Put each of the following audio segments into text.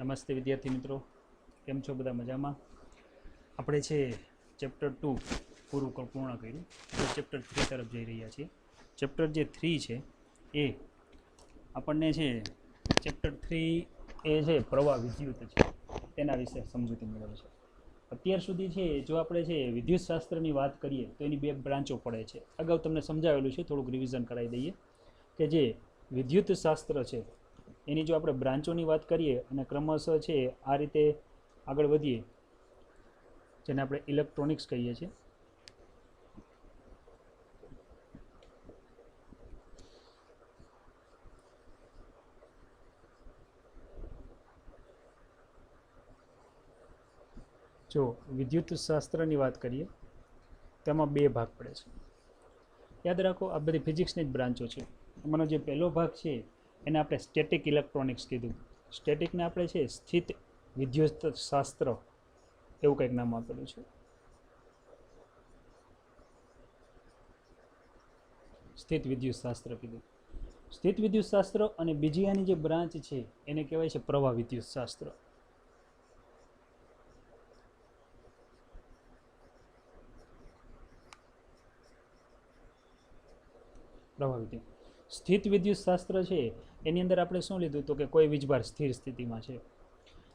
નમસ્તે વિદ્યાર્થી મિત્રો, કેમ છો? બધા મજામાં? આપણે છે ચેપ્ટર 2 પૂરું પૂર્ણ કર્યું તો ચેપ્ટર 3 તરફ જઈ રહ્યા છીએ. ચેપ્ટર જે 3 છે એ આપણને છે ચેપ્ટર 3 એ છે પ્રવાહ વિદ્યુત છે તેના વિશે સમજૂતી મેળવે છે. અત્યાર સુધી છે જો આપણે છે વિદ્યુત શાસ્ત્રની વાત કરીએ તો એની બે બ્રાન્ચો પડે છે. અગાઉ તમને સમજાવેલું છે, થોડુંક રિવિઝન કરાવી દઈએ કે જે વિદ્યુત શાસ્ત્ર છે એની જો આપણે બ્રાન્ચોની વાત કરીએ અને ક્રમશઃ છે આ રીતે આગળ વધીએ, જેને આપણે ઇલેક્ટ્રોનિક્સ કહીએ છીએ. જો વિદ્યુત શાસ્ત્રની વાત કરીએ તેમાં બે ભાગ પડે છે. યાદ રાખો, આ બધી ફિઝિક્સની જ બ્રાન્ચો છે. એમાંનો જે પહેલો ભાગ છે એને આપણે સ્ટેટિક ઇલેક્ટ્રોનિક્સ કીધું. સ્ટેટિકને આપણે છે સ્થિત વિદ્યુત શાસ્ત્ર એવું કંઈક નામ આપેલું છે. સ્થિત વિદ્યુત શાસ્ત્ર કીધું. સ્થિત વિદ્યુત શાસ્ત્ર અને બીજી આની જે બ્રાન્ચ છે એને કહેવાય છે પ્રવાહ વિદ્યુત શાસ્ત્ર. પ્રવાહ વિદ્યુત સ્થિત વિદ્યુત શાસ્ત્ર છે એની અંદર આપણે શું લીધું તો કે કોઈ વીજભાર સ્થિર સ્થિતિમાં છે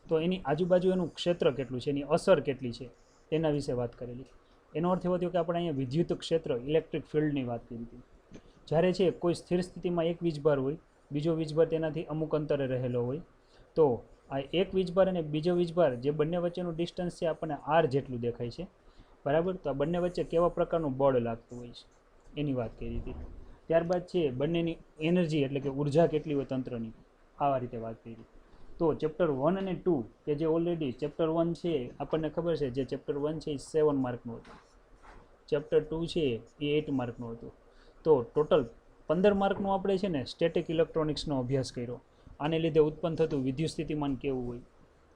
તો એની આજુબાજુ એનું ક્ષેત્ર કેટલું છે, એની અસર કેટલી છે તેના વિશે વાત કરેલી. એનો અર્થ એવો થયો કે આપણે અહીંયા વિદ્યુત ક્ષેત્ર ઇલેક્ટ્રિક ફિલ્ડની વાત કરી હતી. જ્યારે છે કોઈ સ્થિર સ્થિતિમાં એક વીજભાર હોય, બીજો વીજભાર તેનાથી અમુક અંતરે રહેલો હોય, તો આ એક વીજભાર અને બીજો વીજભાર જે બંને વચ્ચેનું ડિસ્ટન્સ છે આપણને આર જેટલું દેખાય છે, બરાબર. તો આ બંને વચ્ચે કેવા પ્રકારનું બળ લાગતું હોય છે એની વાત કરી હતી. ત્યારબાદ છે બંનેની એનર્જી એટલે કે ઉર્જા કેટલી હોય તંત્રની, આવા રીતે વાત કરી. તો ચેપ્ટર 1 અને 2 કે જે ઓલરેડી ચેપ્ટર 1 છે આપણને ખબર છે, જે ચેપ્ટર 1 છે એ 7 માર્કનું હતું, ચેપ્ટર 2 છે એ 8 માર્કનું હતું. તો ટોટલ 15 માર્કનું આપણે છે ને સ્ટેટિક ઇલેક્ટ્રોનિક્સનો અભ્યાસ કર્યો. આને લીધે ઉત્પન્ન થતું વિદ્યુત સ્થિતિમાન કેવું હોય,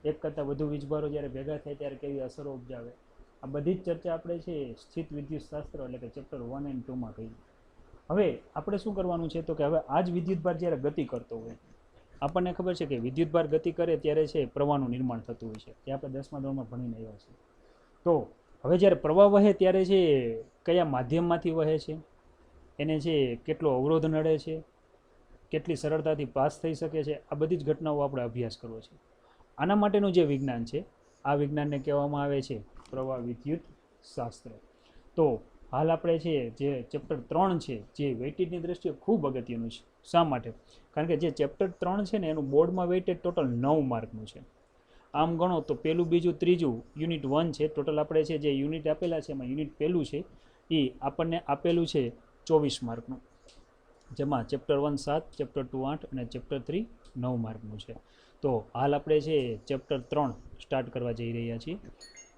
એક કરતાં વધુ વીજભારો જ્યારે ભેગા થાય ત્યારે કેવી અસરો ઉપજાવે, આ બધી જ ચર્ચા આપણે છે સ્થિત વિદ્યુત શાસ્ત્ર એટલે કે ચેપ્ટર 1 અને 2 માં કરી. હવે આપણે શું કરવાનું છે તો કે હવે આ જ વિદ્યુતભાર જ્યારે ગતિ કરતો હોય, આપણને ખબર છે કે વિદ્યુતભાર ગતિ કરે ત્યારે છે પ્રવાહનું નિર્માણ થતું હોય છે, તે આપણે 10મા ધોરણમાં ભણીને આવ્યા છીએ. તો હવે જ્યારે પ્રવાહ વહે ત્યારે છે કયા માધ્યમમાંથી વહે છે, એને છે કેટલો અવરોધ નડે છે, કેટલી સરળતાથી પાસ થઈ શકે છે, આ બધી જ ઘટનાઓ આપણે અભ્યાસ કરવો છે. આના માટેનું જે વિજ્ઞાન છે આ વિજ્ઞાનને કહેવામાં આવે છે પ્રવાહ વિદ્યુત શાસ્ત્ર. તો હાલ આપણે છે જે ચેપ્ટર 3 છે જે વેઇટેજની દ્રષ્ટિએ ખૂબ અગત્યનું છે. શા માટે? કારણ કે જે ચેપ્ટર 3 છે ને એનું બોર્ડમાં વેઇટેજ ટોટલ 9 માર્કનું છે. આમ ગણો તો પહેલું, બીજું, ત્રીજું યુનિટ 1 છે. ટોટલ આપણે છે જે યુનિટ આપેલા છે એમાં યુનિટ પહેલું છે એ આપણને આપેલું છે 24 માર્કનું, જેમાં ચેપ્ટર 1 7, ચેપ્ટર 2 8 અને ચેપ્ટર 3 9 માર્કનું છે. તો હાલ આપણે છે ચેપ્ટર 3 સ્ટાર્ટ કરવા જઈ રહ્યા છીએ.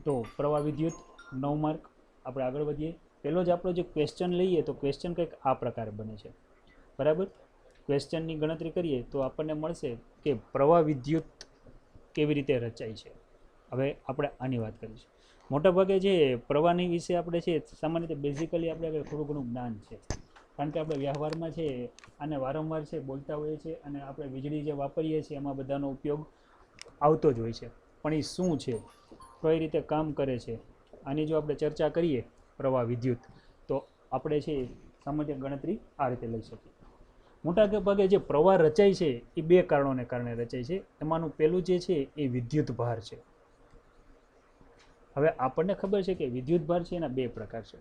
તો પ્રવાહ વિદ્યુત 9 માર્ક. આપણે આગળ વધીએ. પહેલો જ આપણો જે ક્વેશ્ચન લઈએ તો ક્વેશ્ચન કંઈક આ પ્રકારે બને છે, બરાબર. ક્વેશ્ચનની ગણતરી કરીએ તો આપણને મળશે કે પ્રવાહ વિદ્યુત કેવી રીતે રચાય છે. હવે આપણે આની વાત કરીશું. મોટાભાગે જે પ્રવાહની વિશે આપણે છે સામાન્ય રીતે બેઝિકલી આપણે થોડું ઘણું જ્ઞાન છે, કારણ કે આપણે વ્યવહારમાં છે આને વારંવાર છે બોલતા હોઈએ છીએ અને આપણે વીજળી જે વાપરીએ છીએ એમાં બધાનો ઉપયોગ આવતો જ હોય છે. પણ એ શું છે, કઈ રીતે કામ કરે છે, આની જો આપણે ચર્ચા કરીએ પ્રવાહ વિદ્યુત, તો આપણે છે સામાન્ય ગણતરી આ રીતે લઈ શકીએ. મોટા ભાગે જે પ્રવાહ રચાય છે એ બે કારણોને કારણે રચાય છે. એમાંનું પહેલું જે છે એ વિદ્યુત ભાર છે. હવે આપણને ખબર છે કે વિદ્યુત ભાર છે એના બે પ્રકાર છે.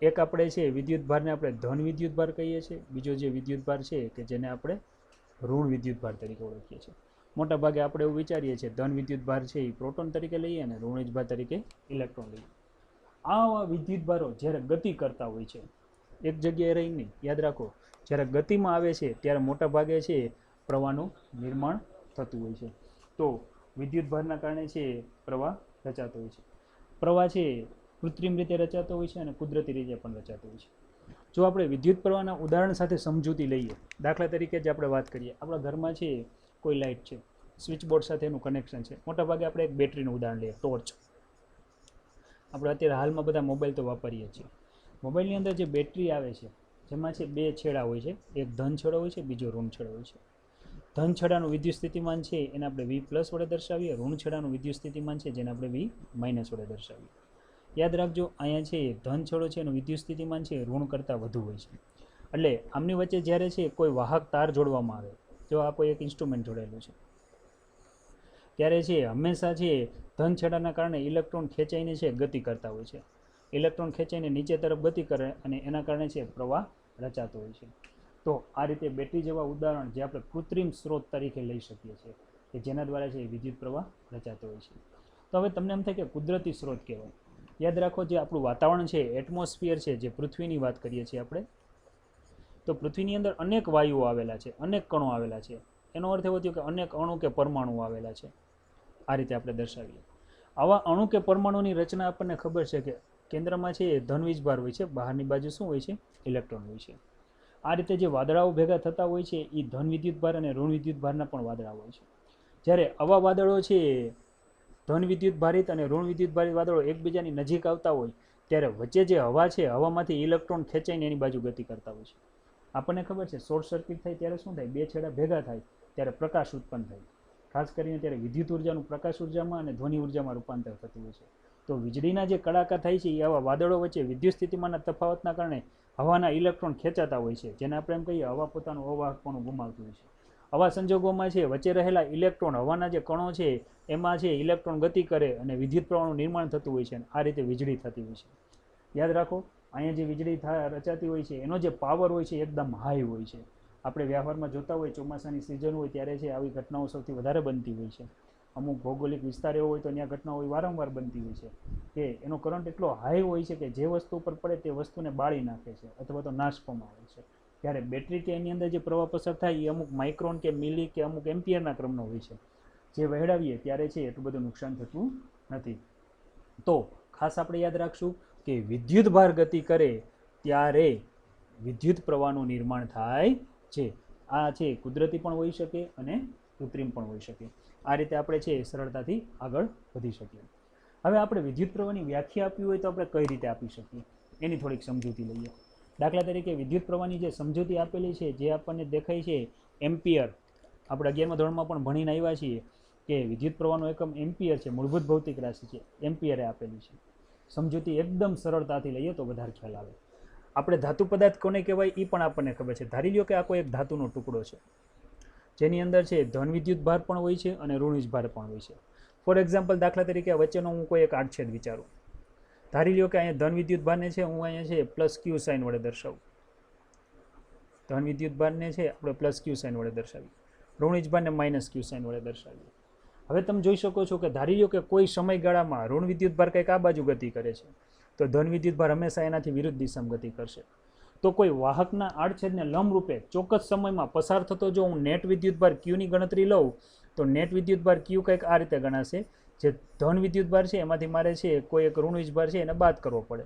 એક આપણે છે વિદ્યુત ભારને આપણે ધન વિદ્યુત ભાર કહીએ છીએ, બીજો જે વિદ્યુત ભાર છે કે જેને આપણે ઋણ વિદ્યુત ભાર તરીકે ઓળખીએ છીએ. મોટા ભાગે આપણે એવું વિચારીએ છીએ ધન વિદ્યુત ભાર છે એ પ્રોટોન તરીકે લઈએ અને ઋણ વિદ્યુત ભાર તરીકે ઇલેક્ટ્રોન લઈએ. આવા વિદ્યુત ભારો જ્યારે ગતિ કરતા હોય છે, એક જગ્યાએ રહી નહીં, યાદ રાખો, જ્યારે ગતિમાં આવે છે ત્યારે મોટા ભાગે છે પ્રવાહનું નિર્માણ થતું હોય છે. તો વિદ્યુત ભારના કારણે છે પ્રવાહ રચાતો હોય છે. પ્રવાહ છે કૃત્રિમ રીતે રચાતો હોય છે અને કુદરતી રીતે પણ રચાતો હોય છે. જો આપણે વિદ્યુત પ્રવાહના ઉદાહરણ સાથે સમજૂતી લઈએ, દાખલા તરીકે જ આપણે વાત કરીએ, આપણા ઘરમાં છે કોઈ લાઇટ છે, સ્વિચબોર્ડ સાથે એનું કનેક્શન છે. મોટાભાગે આપણે એક બેટરીનું ઉદાહરણ લઈએ, ટોર્ચ. આપણે અત્યારે હાલમાં બધા મોબાઈલ તો વાપરીએ છીએ. મોબાઈલની અંદર જે બેટરી આવે છે જેમાં છે બે છેડા હોય છે, એક ધન છેડો હોય છે, બીજો ઋણ છેડો હોય છે. ધન છેડાનું વિદ્યુત સ્થિતિમાન છે એને આપણે V પ્લસ વડે દર્શાવીએ, ઋણ છેડાનું વિદ્યુત સ્થિતિમાન છે જેને આપણે V માઇનસ વડે દર્શાવીએ. યાદ રાખજો અહીંયા છે ધન છેડો છે એનું વિદ્યુત સ્થિતિમાન છે ઋણ કરતાં વધુ હોય છે. એટલે આમની વચ્ચે જ્યારે છે કોઈ વાહક તાર જોડવામાં આવે, જો આ કોઈ એક ઇન્સ્ટ્રુમેન્ટ જોડેલું છે, ત્યારે છે હંમેશા છે ધન છેડાના કારણે ઇલેક્ટ્રોન ખેંચાઈને છે ગતિ કરતા હોય છે. ઇલેક્ટ્રોન ખેંચાઈને નીચે તરફ ગતિ કરે અને એના કારણે છે પ્રવાહ રચાતો હોય છે. તો આ રીતે બેટરી જેવા ઉદાહરણ જે આપણે કૃત્રિમ સ્ત્રોત તરીકે લઈ શકીએ છીએ કે જેના દ્વારા છે વિદ્યુત પ્રવાહ રચાતો હોય છે. તો હવે તમને એમ થાય કે કુદરતી સ્ત્રોત કહેવાય. યાદ રાખો જે આપણું વાતાવરણ છે, એટમોસ્ફિયર છે, જે પૃથ્વીની વાત કરીએ છીએ આપણે, તો પૃથ્વીની અંદર અનેક વાયુઓ આવેલા છે, અનેક કણો આવેલા છે. એનો અર્થ એવો થયો કે અનેક અણુ કે પરમાણુ આવેલા છે. આ રીતે આપણે દર્શાવીએ. આવા અણુ કે પરમાણુની રચના આપણને ખબર છે કે કેન્દ્રમાં છે એ ધનવીજભાર હોય છે, બહારની બાજુ શું હોય છે? ઇલેક્ટ્રોન હોય છે. આ રીતે જે વાદળાઓ ભેગા થતા હોય છે એ ધન વિદ્યુતભાર અને ઋણ વિદ્યુતભારના પણ વાદળા હોય છે. જ્યારે આવા વાદળો છે ધન વિદ્યુતભારિત અને ઋણ વિદ્યુતભારિત વાદળો એકબીજાની નજીક આવતા હોય ત્યારે વચ્ચે જે હવા છે, હવામાંથી ઇલેક્ટ્રોન ખેંચાઈને એની બાજુ ગતિ કરતા હોય છે. આપણને ખબર છે શોર્ટ સર્કિટ થાય ત્યારે શું થાય? બે છેડા ભેગા થાય ત્યારે પ્રકાશ ઉત્પન્ન થાય. ખાસ કરીને ત્યારે વિદ્યુત ઉર્જાનું પ્રકાશ ઉર્જામાં અને ધ્વનિ ઉર્જામાં રૂપાંતર થતું હોય છે. તો વીજળીના જે કડાકા થાય છે એ આવા વાદળો વચ્ચે વિદ્યુત સ્થિતિમાનના તફાવતના કારણે હવાના ઇલેક્ટ્રોન ખેંચાતા હોય છે, જેને આપણે એમ કહીએ હવા પોતાનું અવાહકપણું ગુમાવતું હોય છે. આવા સંજોગોમાં છે વચ્ચે રહેલા ઇલેક્ટ્રોન, હવાના જે કણો છે એમાં છે ઇલેક્ટ્રોન ગતિ કરે અને વિદ્યુત પ્રવાહનું નિર્માણ થતું હોય છે અને આ રીતે વીજળી થતી હોય છે. યાદ રાખો અહીંયા જે વીજળી રચાતી હોય છે એનો જે પાવર હોય છે એકદમ હાઈ હોય છે. આપણે વ્યવહારમાં જોતા હોય ચોમાસાની સિઝન હોય ત્યારે છે આવી ઘટનાઓ સૌથી વધારે બનતી હોય છે. અમુક ભૌગોલિક વિસ્તાર એવો હોય તો ત્યાં ઘટનાઓ વારંવાર બનતી હોય છે કે એનો કરંટ એટલો હાઈ હોય છે કે જે વસ્તુ ઉપર પડે તે વસ્તુને બાળી નાખે છે અથવા તો નાશ પમાવે છે. ત્યારે બેટરી કે એની અંદર જે પ્રવાહ પસાર થાય એ અમુક માઇક્રોન કે મિલી કે અમુક એમ્પિયરના ક્રમનો હોય છે. જે વહેડાવીએ ત્યારે છે એટલું બધું નુકસાન થતું નથી. તો ખાસ આપણે યાદ રાખશું કે વિદ્યુત ભાર ગતિ કરે ત્યારે વિદ્યુત પ્રવાહનું નિર્માણ થાય છે. આ છે કુદરતી પણ હોઈ શકે અને કૃત્રિમ પણ હોઈ શકે. આ રીતે આપણે છે સરળતાથી આગળ વધી શકીએ. હવે આપણે વિદ્યુત પ્રવાહની વ્યાખ્યા આપવી હોય તો આપણે કઈ રીતે આપી શકીએ એની થોડીક સમજૂતી લઈએ. દાખલા તરીકે વિદ્યુત પ્રવાહની જે સમજૂતી આપેલી છે જે આપણને દેખાય છે એમ્પિયર. આપણે 11મા ધોરણમાં પણ ભણીને આવ્યા છીએ કે વિદ્યુત પ્રવાહનો એકમ એમ્પિયર છે, મૂળભૂત ભૌતિક રાશિ છે, એમ્પિયરે આપેલી છે. સમજૂતી એકદમ સરળતાથી લઈએ તો વધારે ખ્યાલ આવે. આપણે ધાતુ પદાર્થ કોને કહેવાય એ પણ આપણને ખબર છે. ધારી લ્યો કે આ કોઈ એક ધાતુનો ટુકડો છે જેની અંદર છે ધન વિદ્યુત ભાર પણ હોય છે અને ઋણ વિદ્યુત ભાર પણ હોય છે. ફોર એક્ઝામ્પલ દાખલા તરીકે વચ્ચેનો હું કોઈ એક આડછેદ વિચારું. ધારી લ્યો કે અહીંયા ધન વિદ્યુત ભારને છે હું અહીંયા છે પ્લસ ક્યુ સાઇન વડે દર્શાવું. ધન વિદ્યુત ભારને છે આપણે પ્લસ ક્યુ સાઇન વડે દર્શાવીએ, ઋણ વિદ્યુત ભારને માઇનસ ક્યુ સાઇન વડે દર્શાવીએ. હવે તમે જોઈ શકો છો કે ધારી લ્યો કે કોઈ સમયગાળામાં ઋણ વિદ્યુત ભાર કંઈક આ બાજુ ગતિ કરે છે તો ધન વિદ્યુત ભાર હંમેશા એનાથી વિરુદ્ધ દિશામાં ગતિ કરશે. તો કોઈ વાહકના આડછેદને લંબરૂપે ચોક્કસ સમયમાં પસાર થતો જો હું નેટ વિદ્યુતભાર ક્યુની ગણતરી લઉં તો નેટ વિદ્યુતભાર ક્યુ કંઈક આ રીતે ગણાશે. જે ધન વિદ્યુતભાર છે એમાંથી મારે છે કોઈ એક ઋણ વિદ્યુતભાર છે એને બાદ કરવો પડે.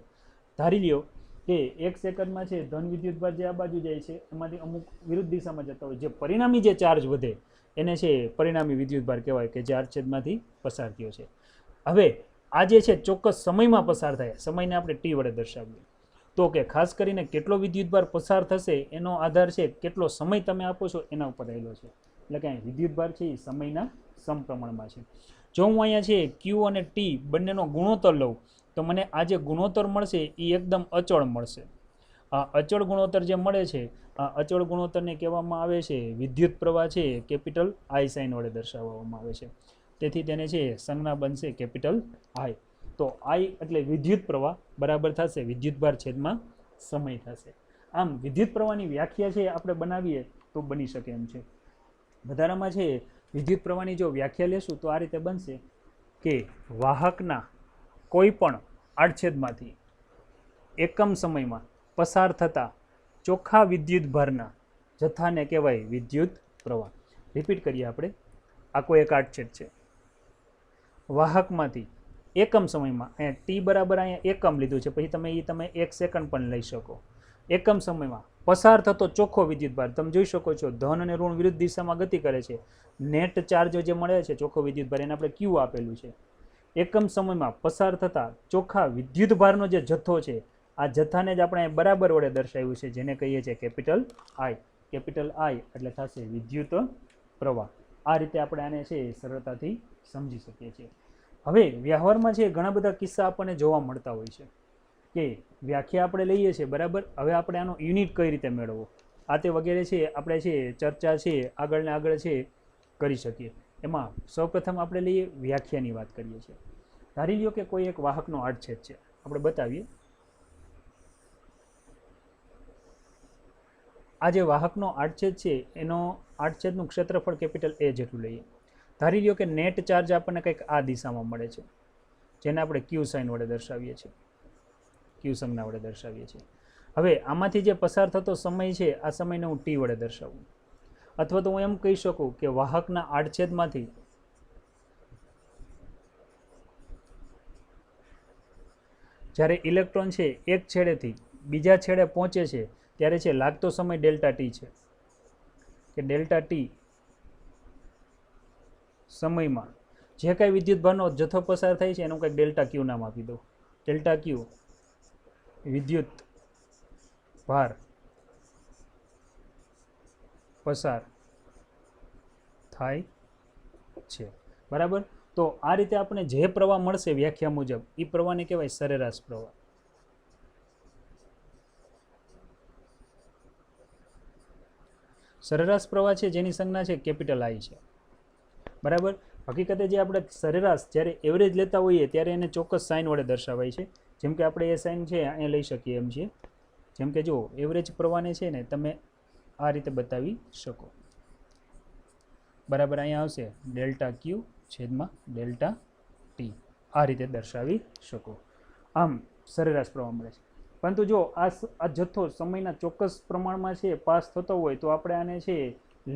ધારી લ્યો કે 1 સેકન્ડમાં છે ધન વિદ્યુતભાર જે આ બાજુ જાય છે એમાંથી અમુક વિરુદ્ધ દિશામાં જતા હોય, જે પરિણામી જે ચાર્જ વધે એને છે પરિણામી વિદ્યુતભાર કહેવાય કે જે આડછેદમાંથી પસાર થયો છે. હવે આ જે છે ચોક્કસ સમયમાં પસાર થાય, સમયને આપણે ટી વડે દર્શાવીએ. તો કે ખાસ કરીને કેટલો વિદ્યુતભાર પસાર થશે એનો આધાર છે કેટલો સમય તમે આપો છો એના ઉપર રહેલો છે. એટલે કે વિદ્યુતભાર છે એ સમયના સમપ્રમાણમાં છે. જો હું અહીંયા છે ક્યુ અને ટી બંનેનો ગુણોત્તર લઉં તો મને આ જે ગુણોત્તર મળશે એ એકદમ અચળ મળશે. આ અચળ ગુણોત્તર જે મળે છે આ અચળ ગુણોત્તરને કહેવામાં આવે છે વિદ્યુત પ્રવાહ છે કેપિટલ આઈ સાઇન વડે દર્શાવવામાં આવે છે. તેથી તેને છે સંજ્ઞા બનશે કેપિટલ આઈ. તો આઈ એટલે વિદ્યુત પ્રવાહ બરાબર થશે વિદ્યુતભાર છેદમાં સમય થશે. આમ વિદ્યુત પ્રવાહની વ્યાખ્યા છે આપણે બનાવીએ તો બની શકે એમ છે. વધારામાં છે વિદ્યુત પ્રવાહની જો વ્યાખ્યા લેશું તો આ રીતે બનશે કે વાહકના કોઈ પણ આડછેદમાંથી એકમ સમયમાં પસાર થતા ચોખ્ખા વિદ્યુતભારના જથ્થાને કહેવાય વિદ્યુત પ્રવાહ. રિપીટ કરીએ આપણે. આ કોઈ એક આડછેદ છે, વાહકમાંથી એકમ સમયમાં અહીંયા ટી બરાબર અહીંયા એકમ લીધું છે, પછી તમે 1 સેકન્ડ પણ લઈ શકો. એકમ સમયમાં પસાર થતો ચોખ્ખો વિદ્યુતભાર તમે જોઈ શકો છો ધન અને ઋણ વિરુદ્ધ દિશામાં ગતિ કરે છે. નેટ ચાર્જ જે મળે છે ચોખ્ખો વિદ્યુતભાર એને આપણે ક્યુ આપેલું છે. એકમ સમયમાં પસાર થતા ચોખ્ખા વિદ્યુતભારનો જે જથ્થો છે આ જથ્થાને જ આપણે બરાબર વડે દર્શાવ્યું છે જેને કહીએ છીએ કેપિટલ આઈ. કેપિટલ આઈ એટલે થશે વિદ્યુત પ્રવાહ. આ રીતે આપણે આને છે સરળતાથી સમજી શકીએ છીએ. હવે વ્યવહારમાં છે ઘણા બધા કિસ્સા આપણને જોવા મળતા હોય છે કે વ્યાખ્યા આપણે લઈએ છીએ બરાબર. હવે આપણે આનો યુનિટ કઈ રીતે મેળવવો આ તે વગેરે છે આપણે છે ચર્ચા છે આગળ ને આગળ છે કરી શકીએ. એમાં સૌપ્રથમ આપણે લઈએ વ્યાખ્યાની વાત કરીએ છીએ. ધારી લ્યો કે કોઈ એક વાહકનો આડછેદ છે, આપણે બતાવીએ. આ જે વાહકનો આડછેદ છે એનો આડછેદનું ક્ષેત્રફળ કેપિટલ A જેટલું લઈએ. ધારી લ્યો કે નેટ ચાર્જ આપણને કંઈક આ દિશામાં મળે છે, જેને આપણે ક્યુ સાઇન વડે દર્શાવીએ છીએ, ક્યુ સંજ્ઞા વડે દર્શાવીએ છીએ. હવે આમાંથી જે પસાર થતો સમય છે આ સમયને હું ટી વડે દર્શાવું, અથવા તો હું એમ કહી શકું કે વાહકના આડછેદમાંથી જ્યારે ઇલેક્ટ્રોન છે એક છેડેથી બીજા છેડે પહોંચે છે ત્યારે છે લાગતો સમય ડેલ્ટા ટી છે, કે ડેલ્ટા ટી સમયમાં જે કાંઈ વિદ્યુતભારનો જથ્થો પસાર થાય છે એનું કંઈક ડેલ્ટા ક્યુ નામ આપી દો. ડેલ્ટા ક્યુ વિદ્યુત ભાર પસાર થાય છે બરાબર. તો આ રીતે આપણે જે પ્રવાહ મળશે વ્યાખ્યા મુજબ એ પ્રવાહને કહેવાય સરેરાશ પ્રવાહ. સરેરાશ પ્રવાહ છે જેની સંજ્ઞા છે કેપિટલ આઈ છે બરાબર. હકીકતે જે આપણે સરેરાશ જ્યારે એવરેજ લેતા હોઈએ ત્યારે એને ચોક્કસ સાઇન વડે દર્શાવાય છે. જેમ કે આપણે એ સાઇન છે અહીંયા લઈ શકીએ એમ છીએ. જેમ કે જો એવરેજ પ્રવાહને છે ને તમે આ રીતે બતાવી શકો બરાબર. અહીંયા આવશે ડેલ્ટા ક્યુ છેદમાં ડેલ્ટા ટી, આ રીતે દર્શાવી શકો. આમ સરેરાશ પ્રવાહ મળે છે. પરંતુ જો આ જથ્થો સમયના ચોક્કસ પ્રમાણમાં છે પાસ થતો હોય તો આપણે આને છે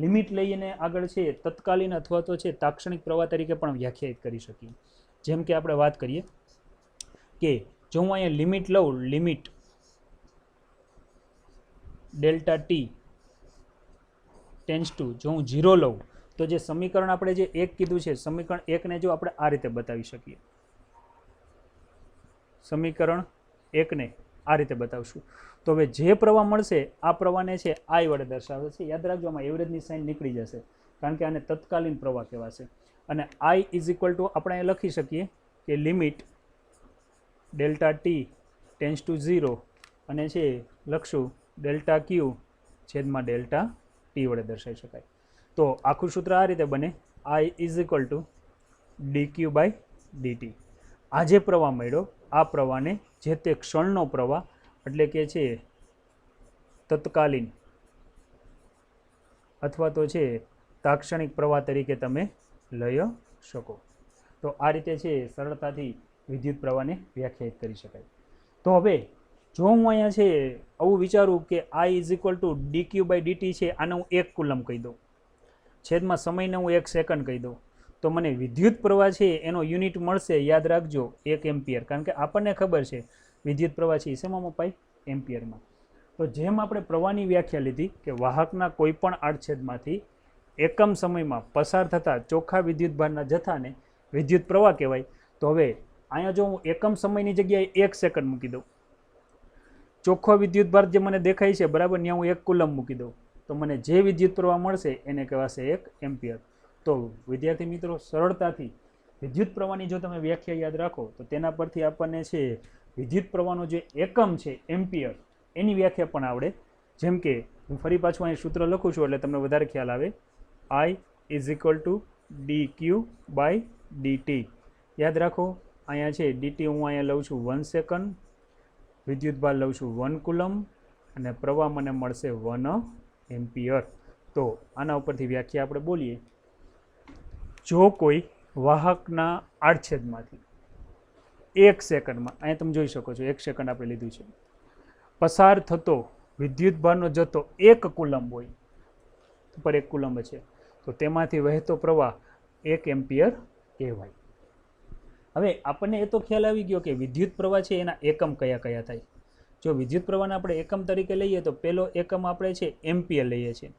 લિમિટ લઈને આગળ છે તત્કાલીન અથવા તો છે તાક્ષણિક પ્રવાહ તરીકે પણ વ્યાખ્યાયિત કરી શકીએ. જેમ કે આપણે વાત કરીએ કે જો હું અહીંયા લિમિટ લઉં, limit delta T tense two જો હું 0 લઉં તો જે સમીકરણ આપણે જે એક કીધું છે સમીકરણ એકને જો આપણે આ રીતે બતાવી શકીએ, સમીકરણ એકને આ રીતે બતાવશું તો હવે જે પ્રવાહ મળશે આ પ્રવાહને છે આઈ વડે દર્શાવે છે. યાદ રાખજો આમાં એવરેજની સાઇન નીકળી જશે કારણ કે આને તત્કાલીન પ્રવાહ કહેવાશે. અને આઈ ઇઝ ઇક્વલ ટુ આપણે અહીં લખી શકીએ કે limit delta T tense two 0 અને છે લખશું ડેલ્ટા ક્યુ છેદમાં ડેલ્ટા ટી વડે દર્શાવી શકાય. તો આખું સૂત્ર આ રીતે બને, I is equal to d q by dt. આ જે પ્રવાહ મળ્યો આ પ્રવાહને જે તે ક્ષણનો પ્રવાહ એટલે કે છે તત્કાલીન અથવા તો છે તાક્ષણિક પ્રવાહ તરીકે તમે લઈ શકો. તો આ રીતે છે સરળતાથી વિદ્યુત પ્રવાહને વ્યાખ્યાયિત કરી શકાય. તો હવે જો હું અહીંયા છે આવું વિચારું કે I is equal to d q by dt છે, આને હું 1 કુલમ કહી દઉં, છેદમાં સમયને હું 1 સેકન્ડ કહી દઉં, તો મને વિદ્યુત પ્રવાહ છે એનો યુનિટ મળશે. યાદ રાખજો 1 એમ્પિયર, કારણ કે આપણને ખબર છે વિદ્યુત પ્રવાહ છે શેમાં મપાય? એમ્પિયરમાં. તો જેમ આપણે પ્રવાહની વ્યાખ્યા લીધી કે વાહકના કોઈ પણ આડછેદમાંથી એકમ સમયમાં પસાર થતા ચોખ્ખા વિદ્યુતભારના જથ્થાને વિદ્યુત પ્રવાહ કહેવાય. તો હવે અહીંયા જો હું એકમ સમયની જગ્યાએ 1 સેકન્ડ મૂકી દઉં, ચોખ્ખો વિદ્યુતભાર જે મને દેખાય છે બરાબર ત્યાં હું 1 કુલમ મૂકી દઉં તો મને જે વિદ્યુત પ્રવાહ મળશે એને કહેવાશે 1 એમ્પિયર. તો વિદ્યાર્થી મિત્રો સરળતાથી વિદ્યુત પ્રવાહની જો તમે વ્યાખ્યા યાદ રાખો તો તેના પરથી આપણને છે વિદ્યુત પ્રવાહનો જે એકમ છે એમ્પિયર એની વ્યાખ્યા પણ આવડે. જેમ કે હું ફરી પાછું અહીં સૂત્ર લખું છું એટલે તમને વધારે ખ્યાલ આવે. I is equal to d q by dt. યાદ રાખો અહીંયા છે ડીટી હું અહીંયા લઉં છું 1 સેકન્ડ, વિદ્યુતભાર લઉં છું 1 કુલમ અને પ્રવાહ મને મળશે 1 એમ્પિયર. તો આના ઉપરથી વ્યાખ્યા આપણે બોલીએ, જો કોઈ વાહકના આડછેદમાંથી 1 સેકન્ડમાં, અહીંયા તમે જોઈ શકો છો 1 સેકન્ડ આપણે લીધું છે, પસાર થતો વિદ્યુતભારનો જથ્થો 1 કુલમ હોય, ઉપર 1 કુલમ છે, તો તેમાંથી વહેતો પ્રવાહ 1 એમ્પિયર કહેવાય. હવે આપણને એ તો ખ્યાલ આવી ગયો કે વિદ્યુત પ્રવાહ છે એના એકમ કયા કયા થાય. જો વિદ્યુત પ્રવાહને આપણે એકમ તરીકે લઈએ તો પહેલો એકમ આપણે છે એમ્પિયર લઈએ છીએ,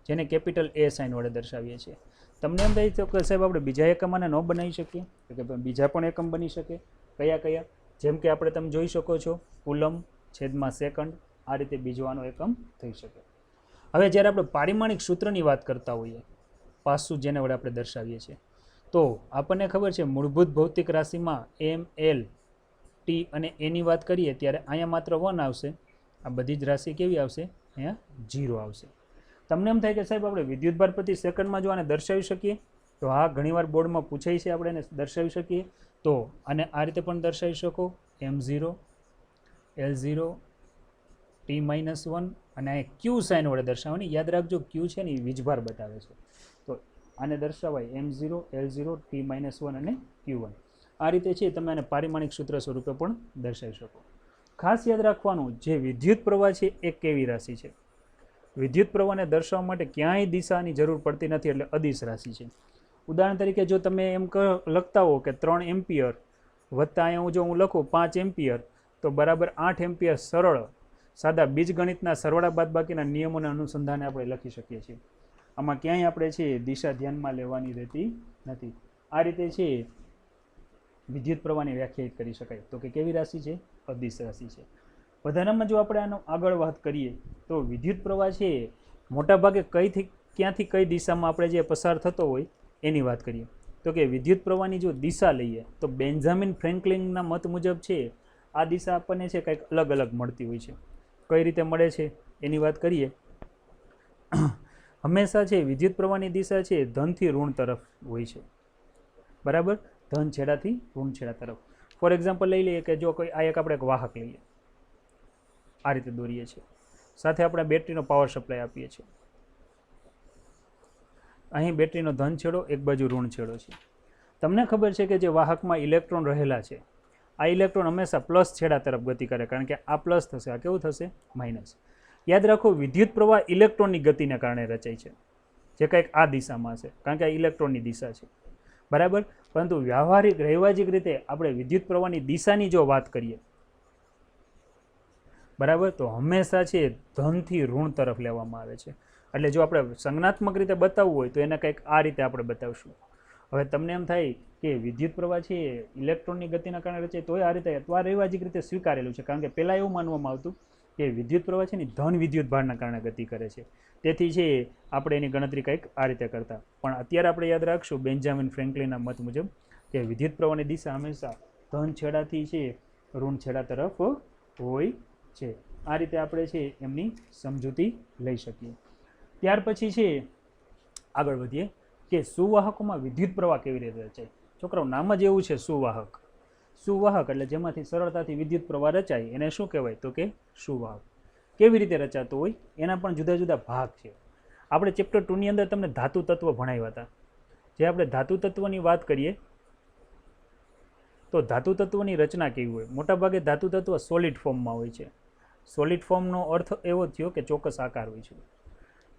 જેને કેપિટલ એ સાઇન વડે દર્શાવીએ છીએ. તમને એમ થાય કે સાહેબ આપણે બીજા એકમ આને ન બનાવી શકીએ? કે બીજા પણ એકમ બની શકે. કયા કયા? જેમ કે આપણે તમે જોઈ શકો છો કુલમ છેદમાં સેકન્ડ, આ રીતે બીજો આનો એકમ થઈ શકે. હવે જ્યારે આપણે પારિમાણિક સૂત્રની વાત કરતા હોઈએ પાસું જેને વડે આપણે દર્શાવીએ છીએ. તો આપણને ખબર છે મૂળભૂત ભૌતિક રાશિમાં એમ, એલ, ટી અને એની વાત કરીએ ત્યારે અહીંયા માત્ર 1 આવશે. આ બધી જ રાશિ કેવી આવશે? અહીંયા 0 આવશે. તમને એમ થાય કે સાહેબ આપણે વિદ્યુતભાર પ્રતિ સેકન્ડમાં જો આને દર્શાવી શકીએ તો હા, ઘણીવાર બોર્ડમાં પૂછાય છે, આપણે એને દર્શાવી શકીએ. તો આને આ રીતે પણ દર્શાવી શકો, M0, L0, T-1 અને આ ક્યુ સાઇન વડે દર્શાવવાની. યાદ રાખજો, ક્યુ છે ને એ વીજભાર બતાવે છે. તો આને દર્શાવાય M0, L0, T-1 અને Q1. આ રીતે છે તમે આને પારિમાણિક સૂત્ર સ્વરૂપે પણ દર્શાવી શકો. ખાસ યાદ રાખવાનું, જે વિદ્યુત પ્રવાહ છે એ કેવી રાશિ છે? વિદ્યુત પ્રવાહને દર્શાવવા માટે ક્યાંય દિશાની જરૂર પડતી નથી, એટલે અદિશ રાશિ છે. ઉદાહરણ તરીકે જો તમે એમ લખતા હો કે 3 એમ્પિયર વત્તા અહીંયા જો હું લખું 5 એમ્પિયર તો બરાબર 8 એમ્પિયર સરળ સાદા બીજગણિતના સરવાળા બાદબાકીના નિયમોના અનુસંધાને આપણે લખી શકીએ છીએ. આમાં ક્યાંય આપણે છે દિશા ધ્યાનમાં લેવાની રહેતી નથી. આ રીતે છે વિદ્યુત પ્રવાહને વ્યાખ્યાયિત કરી શકાય. તો કે કેવી રાશિ છે? અદિશ રાશિ છે. વધારામાં જો આપણે આનો આગળ વાત કરીએ તો વિદ્યુત પ્રવાહ છે મોટાભાગે ક્યાંથી કઈ દિશામાં આપણે જે પસાર થતો હોય એની વાત કરીએ તો કે વિદ્યુત પ્રવાહની જો દિશા લઈએ તો બેન્જામિન ફ્રેન્કલિનના મત મુજબ છે આ દિશા આપણને છે કંઈક અલગ અલગ મળતી હોય છે. કઈ રીતે મળે છે એની વાત કરીએ. હંમેશા છે વિદ્યુત પ્રવાહની દિશા છે ધનથી ઋણ તરફ હોય છે. બરાબર? ધન છેડાથી ઋણ છેડા તરફ. ફોર એક્ઝામ્પલ લઈ લઈએ કે જો કોઈ આ એક આપણે એક વાહક લઈએ, આ રીતે દોરીએ છીએ, સાથે આપણે બેટરીનો પાવર સપ્લાય આપીએ છીએ. અહીં બેટરીનો ધન છેડો, એક બાજુ ઋણ છેડો છે. તમને ખબર છે કે જે વાહકમાં ઇલેક્ટ્રોન રહેલા છે આ ઇલેક્ટ્રોન હંમેશા પ્લસ છેડા તરફ ગતિ કરે, કારણ કે આ પ્લસ થશે, આ કેવું થશે? માઇનસ. યાદ રાખો, વિદ્યુત પ્રવાહ ઇલેક્ટ્રોનની ગતિને કારણે રચાય છે, જે કંઈક આ દિશામાં છે, કારણ કે આ ઇલેક્ટ્રોનની દિશા છે. બરાબર? પરંતુ વ્યવહારિક રહેવાજિક રીતે આપણે વિદ્યુત પ્રવાહની દિશાની જો વાત કરીએ, બરાબર, તો હંમેશા છે ધનથી ઋણ તરફ લેવામાં આવે છે. એટલે જો આપણે સંજ્ઞાત્મક રીતે બતાવવું હોય તો એને કંઈક આ રીતે આપણે બતાવશું. હવે તમને એમ થાય કે વિદ્યુત પ્રવાહ છે ઇલેક્ટ્રોનની ગતિના કારણે રચાય, તો આ રીતે અથવા રહેવાજિક રીતે સ્વીકારેલું છે, કારણ કે પહેલાં એવું માનવામાં આવતું કે વિદ્યુત પ્રવાહ છે ને ધન વિદ્યુત ભારના કારણે ગતિ કરે છે, તેથી છે આપણે એની ગણતરી કંઈક આ રીતે કરતા. પણ અત્યારે આપણે યાદ રાખશું બેન્જામિન ફ્રેન્કલિનના મત મુજબ કે વિદ્યુત પ્રવાહની દિશા હંમેશા ધન છેડાથી છે ઋણ છેડા તરફ હોય છે. આ રીતે આપણે છે એમની સમજૂતી લઈ શકીએ. ત્યાર પછી છે આગળ વધીએ કે સુવાહકોમાં વિદ્યુત પ્રવાહ કેવી રીતે રચાય. છોકરાઓ, નામ જ એવું છે સુવાહક. સુવાહક એટલે જેમાંથી સરળતાથી વિદ્યુત પ્રવાહ રચાય એને શું કહેવાય? તો કે સુવાહક. કેવી રીતે રચાતો હોય એના પણ જુદા જુદા ભાગ છે. આપણે ચેપ્ટર 2 ની અંદર તમને ધાતુ તત્વ ભણાવ્યા હતા. જે આપણે ધાતુ તત્વની વાત કરીએ તો ધાતુ તત્વની રચના કેવી હોય? મોટાભાગે ધાતુ તત્વ સોલિડ ફોર્મમાં હોય છે. સોલિડ ફોર્મનો અર્થ એવો થયો કે ચોક્કસ આકાર હોય છે.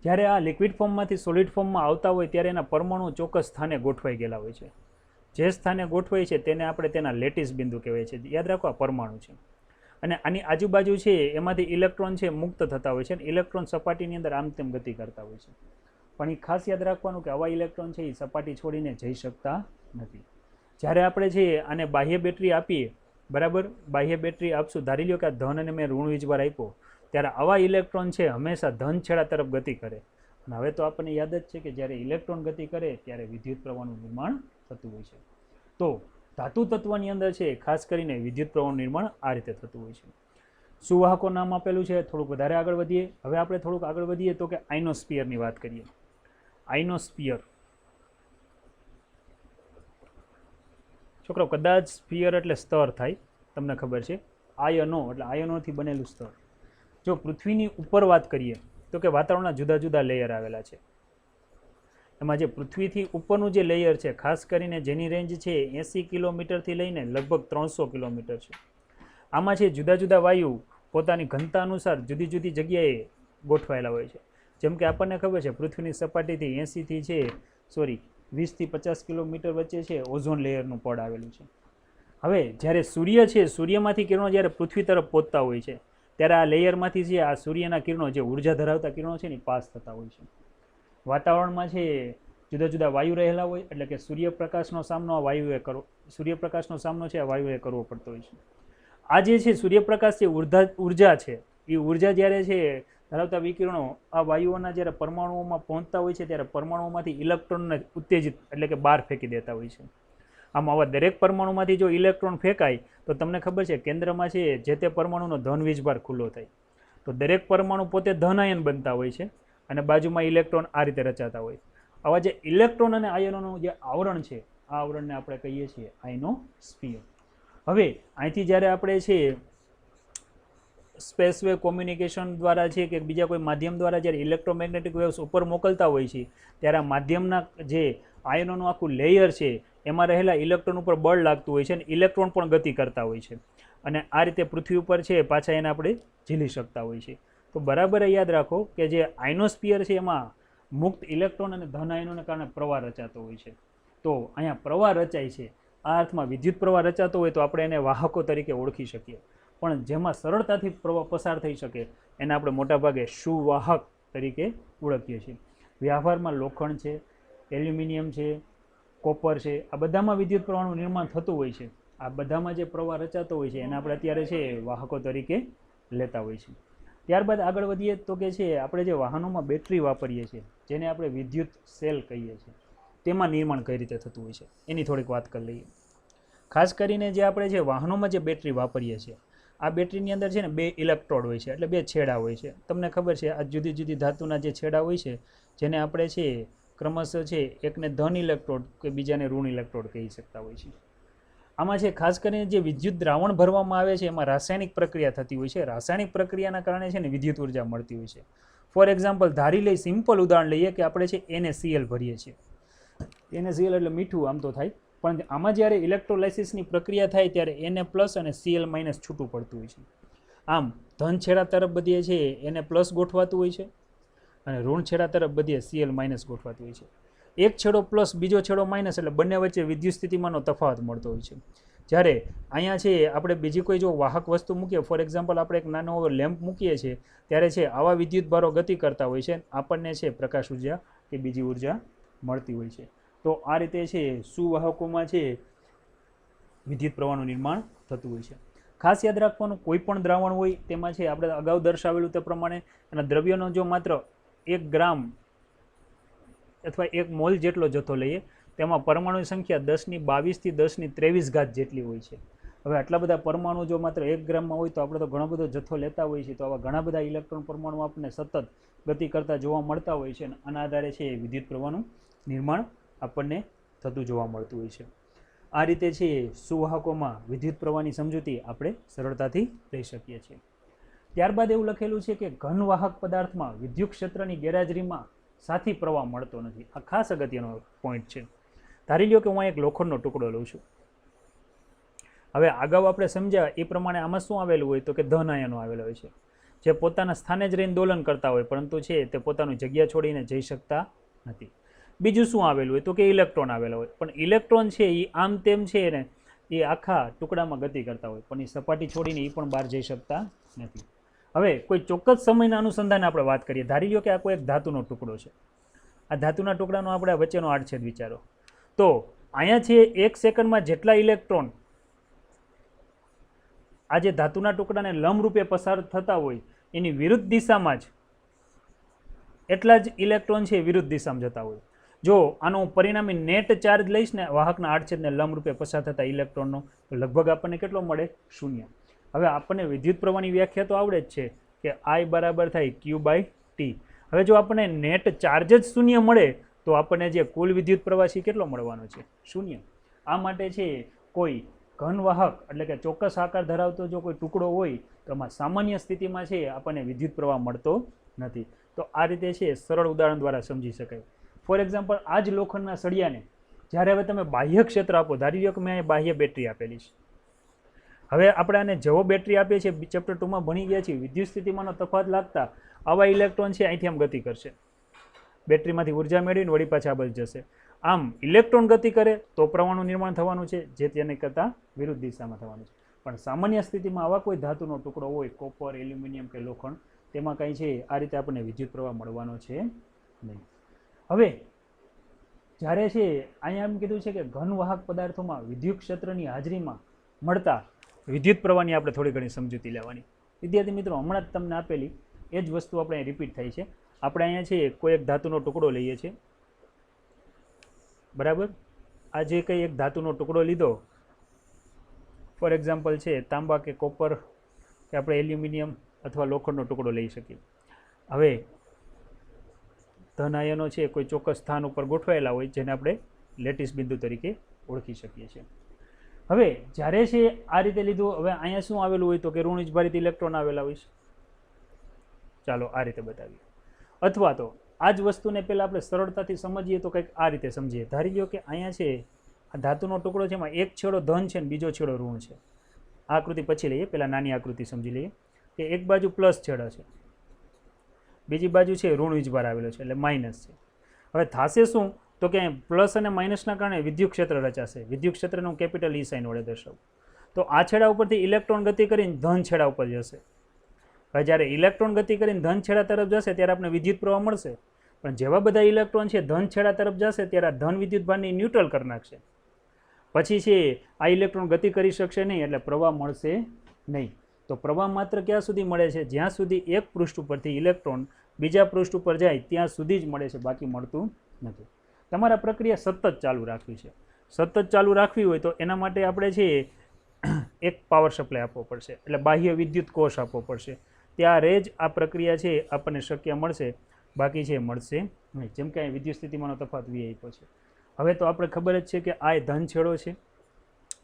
જ્યારે આ લિક્વિડ ફોર્મમાંથી સોલિડ ફોર્મમાં આવતા હોય ત્યારે એના પરમાણુ ચોક્કસ સ્થાને ગોઠવાઈ ગયેલા હોય છે. જે સ્થાને ગોઠવાય છે તેને આપણે તેના લેટિસ બિંદુ કહેવાય છે. યાદ રાખો, આ પરમાણુ છે અને આની આજુબાજુ છે એમાંથી ઇલેક્ટ્રોન છે મુક્ત થતા હોય છે અને ઇલેક્ટ્રોન સપાટીની અંદર આમ તેમ ગતિ કરતા હોય છે. પણ એ ખાસ યાદ રાખવાનું કે આવા ઇલેક્ટ્રોન છે એ સપાટી છોડીને જઈ શકતા નથી. જ્યારે આપણે છે આને બાહ્ય બેટરી આપીએ, બરાબર, બાહ્ય બેટરી આપશું, ધારી લો કે આ ધન અને મેં ઋણ વીજભાર આપ્યો, ત્યારે આવા ઇલેક્ટ્રોન છે હંમેશા ધન છેડા તરફ ગતિ કરે. અને હવે તો આપણને યાદ જ છે કે જ્યારે ઇલેક્ટ્રોન ગતિ કરે ત્યારે વિદ્યુત પ્રવાહનું નિર્માણ થતું હોય છે. તો ધાતુ તત્વની અંદર છે ખાસ કરીને વિદ્યુત પ્રવાહનું નિર્માણ આ રીતે થતું હોય છે. સુવાહકો નામ આપેલું છે. થોડુંક વધારે આગળ વધીએ. હવે આપણે થોડુંક આગળ વધીએ તો કે આઇનોસ્ફિયરની વાત કરીએ. આઇનોસ્ફિયર, છોકરો, કદાચ સ્ફિયર એટલે સ્તર થાય, તમને ખબર છે. આયનો એટલે આયનોથી બનેલું સ્તર. જો પૃથ્વીની ઉપર વાત કરીએ તો કે વાતાવરણના જુદા જુદા લેયર આવેલા છે. એમાં જે પૃથ્વીથી ઉપરનું જે લેયર છે ખાસ કરીને જેની રેન્જ છે 80 કિલોમીટરથી લઈને લગભગ 300 કિલોમીટર છે. આમાં છે જુદા જુદા વાયુ પોતાની ઘનતા અનુસાર જુદી જુદી જગ્યાએ ગોઠવાયેલા હોય છે. જેમ કે આપણને ખબર છે પૃથ્વીની સપાટીથી 20 થી 50 કિલોમીટર વચ્ચે છે ઓઝોન લેયરનું પડ આવેલું છે. હવે જ્યારે સૂર્ય છે, સૂર્યમાંથી કિરણો જ્યારે પૃથ્વી તરફ પહોંચતા હોય છે ત્યારે આ લેયરમાંથી છે આ સૂર્યના કિરણો જે ઉર્જા ધરાવતા કિરણો છે ને પાસ થતા હોય છે. વાતાવરણમાં છે જુદા જુદા વાયુ રહેલા હોય, એટલે કે સૂર્યપ્રકાશનો સામનો આ વાયુએ કરવો, સૂર્યપ્રકાશનો સામનો છે આ વાયુએ કરવો પડતો હોય છે. આ જે છે સૂર્યપ્રકાશ છે ઉર્જા છે, એ ઉર્જા જ્યારે છે ધરાવતા વિકિરણો આ વાયુઓના જ્યારે પરમાણુઓમાં પહોંચતા હોય છે ત્યારે પરમાણુઓમાંથી ઇલેક્ટ્રોનને ઉત્તેજિત એટલે કે બહાર ફેંકી દેતા હોય છે. આમ આવા દરેક પરમાણુમાંથી જો ઇલેક્ટ્રોન ફેંકાય તો તમને ખબર છે કેન્દ્રમાં છે જે તે પરમાણુનો ધન વીજભાર ખુલ્લો થાય. તો દરેક પરમાણુ પોતે ધન આયન બનતા હોય છે અને બાજુમાં ઇલેક્ટ્રોન આ રીતે રચાતા હોય. આવા જે ઇલેક્ટ્રોન અને આયનોનું જે આવરણ છે આ આવરણને આપણે કહીએ છીએ આયનોસ્ફિયર. હવે અહીંથી જ્યારે આપણે છે સ્પેસ વેવ કોમ્યુનિકેશન દ્વારા છે કે બીજા કોઈ માધ્યમ દ્વારા જ્યારે ઇલેક્ટ્રોમેગ્નેટિક વેવ્સ ઉપર મોકલતા હોય છે ત્યારે આ માધ્યમના જે આયનોનું આખું લેયર છે એમાં રહેલા ઇલેક્ટ્રોન ઉપર બળ લાગતું હોય છે અને ઇલેક્ટ્રોન પણ ગતિ કરતા હોય છે અને આ રીતે પૃથ્વી ઉપર છે પાછા એને આપણે ઝીલી શકતા હોય છે. તો બરાબર યાદ રાખો કે જે આયનોસ્ફિયર છે એમાં મુક્ત ઇલેક્ટ્રોન અને ધન આયનોને કારણે પ્રવાહ રચાતો હોય છે. તો અહીંયા પ્રવાહ રચાય છે આ અર્થમાં વિદ્યુત પ્રવાહ રચાતો હોય તો આપણે એને વાહકો તરીકે ઓળખી શકીએ, પણ જેમાં સરળતાથી પ્રવાહ પસાર થઈ શકે એને આપણે મોટાભાગે સુવાહક તરીકે ઓળખીએ છીએ. વ્યવહારમાં લોખંડ છે, એલ્યુમિનિયમ છે, કોપર છે, આ બધામાં વિદ્યુત પ્રવાહનું નિર્માણ થતું હોય છે. આ બધામાં જે પ્રવાહ રચાતો હોય છે એને આપણે અત્યારે છે વાહકો તરીકે લેતા હોય છે. ત્યારબાદ આગળ વધીએ તો કે છે આપણે જે વાહનોમાં બેટરી વાપરીએ છીએ જેને આપણે વિદ્યુત સેલ કહીએ છીએ તેમાં નિર્માણ કઈ રીતે થતું હોય છે એની થોડીક વાત કરી લઈએ. ખાસ કરીને જે આપણે જે વાહનોમાં જે બેટરી વાપરીએ છીએ આ બેટરીની અંદર છે ને 2 ઇલેક્ટ્રોડ હોય છે એટલે 2 છેડા હોય છે. તમને ખબર છે આ જુદી જુદી ધાતુના જે છેડા હોય છે જેને આપણે છે ક્રમશઃ છે એકને ધન ઇલેક્ટ્રોડ કે બીજાને ઋણ ઇલેક્ટ્રોડ કહી શકતા હોય છે. આમાં છે ખાસ કરીને જે વિદ્યુત દ્રાવણ ભરવામાં આવે છે એમાં રાસાયણિક પ્રક્રિયા થતી હોય છે. રાસાયણિક પ્રક્રિયાના કારણે છે ને વિદ્યુત ઉર્જા મળતી હોય છે. ફોર એક્ઝામ્પલ ધારી લઈ સિમ્પલ ઉદાહરણ લઈએ કે આપણે છે NaCl ભરીએ છીએ. NaCl એટલે મીઠું આમ તો થાય, પણ આમાં જ્યારે ઇલેક્ટ્રોલાઇસિસની પ્રક્રિયા થાય ત્યારે Na+ અને Cl- છૂટું પડતું હોય છે. આમ ધન છેડા તરફ બધીએ છે Na+ ગોઠવાતું હોય છે અને ઋણ છેડા તરફ બધીએ Cl- ગોઠવાતું હોય છે. એક છેડો પ્લસ બીજો છેડો માઇનસ એટલે બંને વચ્ચે વિદ્યુત સ્થિતિમાંનો તફાવત મળતો હોય છે. જ્યારે અહીંયા છે આપણે બીજી કોઈ જો વાહક વસ્તુ મૂકીએ, ફોર એક્ઝામ્પલ આપણે એક નાનો લેમ્પ મૂકીએ છીએ ત્યારે છે આવા વિદ્યુત ભારો ગતિ કરતા હોય છે, આપણને છે પ્રકાશ ઉર્જા કે બીજી ઉર્જા મળતી હોય છે. તો આ રીતે છે સુવાહકોમાં છે વિદ્યુત પ્રવાહનું નિર્માણ થતું હોય છે. ખાસ યાદ રાખવાનું કોઈ પણ દ્રાવણ હોય તેમાં છે આપણે અગાઉ દર્શાવેલું તે પ્રમાણે અને દ્રવ્યનો જો માત્ર 1 ગ્રામ અથવા 1 મોલ જેટલો જથ્થો લઈએ તેમાં પરમાણુની સંખ્યા 1022 થી 1023 ઘાત જેટલી હોય છે. હવે આટલા બધા પરમાણુ જો માત્ર 1 ગ્રામમાં હોય તો આપણે તો ઘણો બધો જથ્થો લેતા હોઈએ છીએ, તો આવા ઘણા બધા ઇલેક્ટ્રોન પરમાણુ આપણને સતત ગતિ કરતા જોવા મળતા હોય છે અને આના આધારે છે વિદ્યુત પ્રવાહનું નિર્માણ આપણને થતું જોવા મળતું હોય છે. આ રીતે છે સુવાહકોમાં વિદ્યુત પ્રવાહની સમજૂતી આપણે સરળતાથી લઈ શકીએ છીએ. ત્યારબાદ એવું લખેલું છે કે ઘનવાહક પદાર્થમાં વિદ્યુત ક્ષેત્રની ગેરહાજરીમાં સાથી પ્રવાહ મળતો નથી. આ ખાસ અગત્યનો પોઈન્ટ છે. ધારી લ્યો કે હું એક લોખંડનો ટુકડો લઉં છું. હવે અગાઉ આપણે સમજ્યા એ પ્રમાણે આમાં શું આવેલું હોય તો કે ધન આયનો આવેલા હોય છે જે પોતાના સ્થાને જ રહીને દોલન કરતા હોય પરંતુ છે તે પોતાની જગ્યા છોડીને જઈ શકતા નથી. બીજું શું આવેલું હોય તો કે ઇલેક્ટ્રોન આવેલા હોય, પણ ઇલેક્ટ્રોન છે એ આમ તેમ છે ને એ આખા ટુકડામાં ગતિ કરતા હોય પણ એ સપાટી છોડીને એ પણ બહાર જઈ શકતા નથી. હવે કોઈ ચોક્કસ સમયના અનુસંધાને આપણે વાત કરીએ. ધારી લો કે આ કોઈ એક ધાતુનો ટુકડો છે. આ ધાતુના ટુકડાનો આપણે વચ્ચેનો આડછેદ વિચારો તો અહીંયા છે 1 સેકન્ડમાં જેટલા ઇલેક્ટ્રોન આ જે ધાતુના ટુકડાને લંબરૂપે પસાર થતા હોય એની વિરુદ્ધ દિશામાં જ એટલા જ ઇલેક્ટ્રોન છે વિરુદ્ધ દિશામાં જતા હોય. જો આનો પરિણામી નેટ ચાર્જ લઈશ ને વાહકના આડછેદને લંબરૂપે પસાર થતા ઇલેક્ટ્રોનનો તો લગભગ આપણને કેટલો મળે? 0. હવે આપણને વિદ્યુત પ્રવાહની વ્યાખ્યા તો આવડે જ છે કે I બરાબર થાય Q/T. હવે જો આપણને નેટ ચાર્જ જ 0 મળે તો આપણને જે કુલ વિદ્યુત પ્રવાહ છે કેટલો મળવાનો છે? 0. આ માટે છે કોઈ ઘનવાહક એટલે કે ચોક્કસ આકાર ધરાવતો જો કોઈ ટુકડો હોય તો એમાં સામાન્ય સ્થિતિમાં છે આપણને વિદ્યુત પ્રવાહ મળતો નથી. તો આ રીતે છે સરળ ઉદાહરણ દ્વારા સમજી શકાય. ફોર એક્ઝામ્પલ આ જ લોખંડના સળિયાને જ્યારે હવે તમે બાહ્ય ક્ષેત્ર આપો, ધારી લો કે મેં અહીં બાહ્ય બેટરી આપેલી છે. હવે આપણે આને જેવો બેટરી આપીએ છીએ ચેપ્ટર 2માં ભણી ગયા છીએ વિદ્યુત સ્થિતિમાંનો તફાવત લાગતા આવા ઇલેક્ટ્રોન છે અહીંથી આમ ગતિ કરશે, બેટરીમાંથી ઉર્જા મેળવીને વળી પાછા આ બાજુ જશે. આમ ઇલેક્ટ્રોન ગતિ કરે તો પ્રવાહનું નિર્માણ થવાનું છે જે તેને કરતાં વિરુદ્ધ દિશામાં થવાનું છે. પણ સામાન્ય સ્થિતિમાં આવા કોઈ ધાતુનો ટુકડો હોય કોપર, એલ્યુમિનિયમ કે લોખંડ તેમાં કંઈ છે આ રીતે આપણને વિદ્યુત પ્રવાહ મળવાનો છે નહીં. હવે જ્યારે છે અહીંયા એમ કીધું છે કે ઘનવાહક પદાર્થોમાં વિદ્યુત ક્ષેત્રની હાજરીમાં મળતા વિદ્યુત પ્રવાહની આપણે થોડી ઘણી સમજૂતી લેવાની. વિદ્યાર્થી મિત્રો હમણાં જ તમને આપેલી એ જ વસ્તુ આપણે રિપીટ થાય છે. આપણે અહીંયા છે કોઈ એક ધાતુનો ટુકડો લઈએ છીએ, બરાબર. આ જે કંઈ એક ધાતુનો ટુકડો લીધો, ફોર એક્ઝામ્પલ છે તાંબા કે કોપર કે આપણે એલ્યુમિનિયમ અથવા લોખંડનો ટુકડો લઈ શકીએ. હવે ધન આયનો છે કોઈ ચોક્કસ સ્થાન ઉપર ગોઠવાયેલા હોય, જેને આપણે લેટિસ બિંદુ તરીકે ઓળખી શકીએ છીએ. હવે જ્યારે છે આ રીતે લીધું, હવે અહીંયા શું આવેલું હોય તો કે ઋણ વીજભારિત ઇલેક્ટ્રોન આવેલા હોય છે. ચાલો આ રીતે બતાવીએ. અથવા તો આ જ વસ્તુને પહેલાં આપણે સરળતાથી સમજીએ તો કંઈક આ રીતે સમજીએ. ધારી લો કે અહીંયા છે આ ધાતુનો ટુકડો છે, એમાં એક છેડો ધન છે ને બીજો છેડો ઋણ છે. આ આકૃતિ પછી લઈએ, પહેલાં નાની આકૃતિ સમજી લઈએ કે એક બાજુ પ્લસ છેડો છે, બીજી બાજુ છે ઋણ વીજભાર આવેલો છે એટલે માઇનસ છે. હવે થશે શું તો કે પ્લસ અને માઇનસના કારણે વિદ્યુત ક્ષેત્ર રચાશે. વિદ્યુત ક્ષેત્રનું કેપિટલ ઈ સાઇન વડે દર્શાવું. તો આ છેડા ઉપરથી ઇલેક્ટ્રોન ગતિ કરીને ધન છેડા ઉપર જશે. હવે જ્યારે ઇલેક્ટ્રોન ગતિ કરીને ધન છેડા તરફ જશે ત્યારે આપણે વિદ્યુત પ્રવાહ મળશે. પણ જેવા બધા ઇલેક્ટ્રોન છે ધન છેડા તરફ જશે ત્યારે આ ધન વિદ્યુત ભારને ન્યુટ્રલ કરી નાખશે. પછી છે આ ઇલેક્ટ્રોન ગતિ કરી શકશે નહીં એટલે પ્રવાહ મળશે નહીં. તો પ્રવાહ માત્ર ક્યાં સુધી મળે છે? જ્યાં સુધી એક પૃષ્ઠ ઉપરથી ઇલેક્ટ્રોન બીજા પૃષ્ઠ ઉપર જાય ત્યાં સુધી જ મળે છે, બાકી મળતું નથી. તમારા પ્રક્રિયા સતત ચાલુ રાખવી છે. સતત ચાલુ રાખવી હોય તો એના માટે આપણે છે એક પાવર સપ્લાય આપવો પડશે, એટલે બાહ્ય વિદ્યુત કોષ આપવો પડશે. ત્યારે જ આ પ્રક્રિયા છે આપણને શક્ય મળશે, બાકી છે મળશે નહીં. જેમ કે અહીં વિદ્યુત સ્થિતિમાંનો તફાવત વી આપ્યો છે. હવે તો આપણે ખબર જ છે કે આ ધન છેડો છે,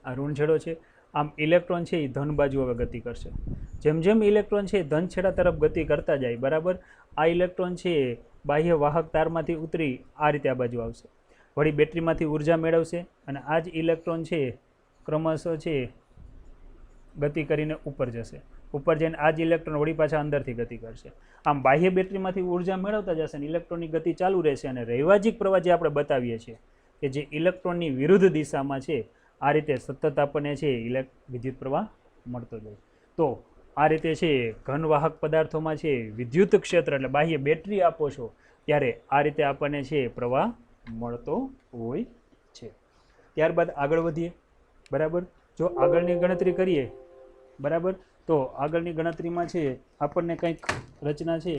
આ ઋણ છેડો છે. આમ ઇલેક્ટ્રોન છે એ ધન બાજુ હવે ગતિ કરશે. જેમ જેમ ઇલેક્ટ્રોન છે ધન છેડા તરફ ગતિ કરતા જાય, બરાબર, આ ઇલેક્ટ્રોન છે બાહ્ય વાહક તારમાંથી ઉતરી આ રીતે આ બાજુ આવશે, વળી બેટરીમાંથી ઉર્જા મેળવશે અને આ જ ઇલેક્ટ્રોન છે ક્રમશઃ છે ગતિ કરીને ઉપર જશે. ઉપર જઈને આ જ ઇલેક્ટ્રોન વળી પાછા અંદરથી ગતિ કરશે. આમ બાહ્ય બેટરીમાંથી ઉર્જા મેળવતા જશે અને ઇલેક્ટ્રોનની ગતિ ચાલુ રહેશે. અને રૈવાજિક પ્રવાહ જે આપણે બતાવીએ છીએ કે જે ઇલેક્ટ્રોનની વિરુદ્ધ દિશામાં છે, આ રીતે સતત આપણને છે વિદ્યુત પ્રવાહ મળતો જાય. તો આ રીતે છે ઘન વાહક પદાર્થોમાં છે વિદ્યુત ક્ષેત્ર એટલે બાહ્ય બેટરી આપો છો ત્યારે આ રીતે આપણને છે પ્રવાહ મળતો હોય છે. ત્યારબાદ આગળ વધીએ, બરાબર. જો આગળની ગણતરી કરીએ, બરાબર, તો આગળની ગણતરીમાં છે આપણને કંઈક રચના છે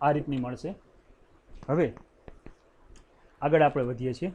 આ રીતની મળશે. હવે આગળ આપણે વધીએ છીએ.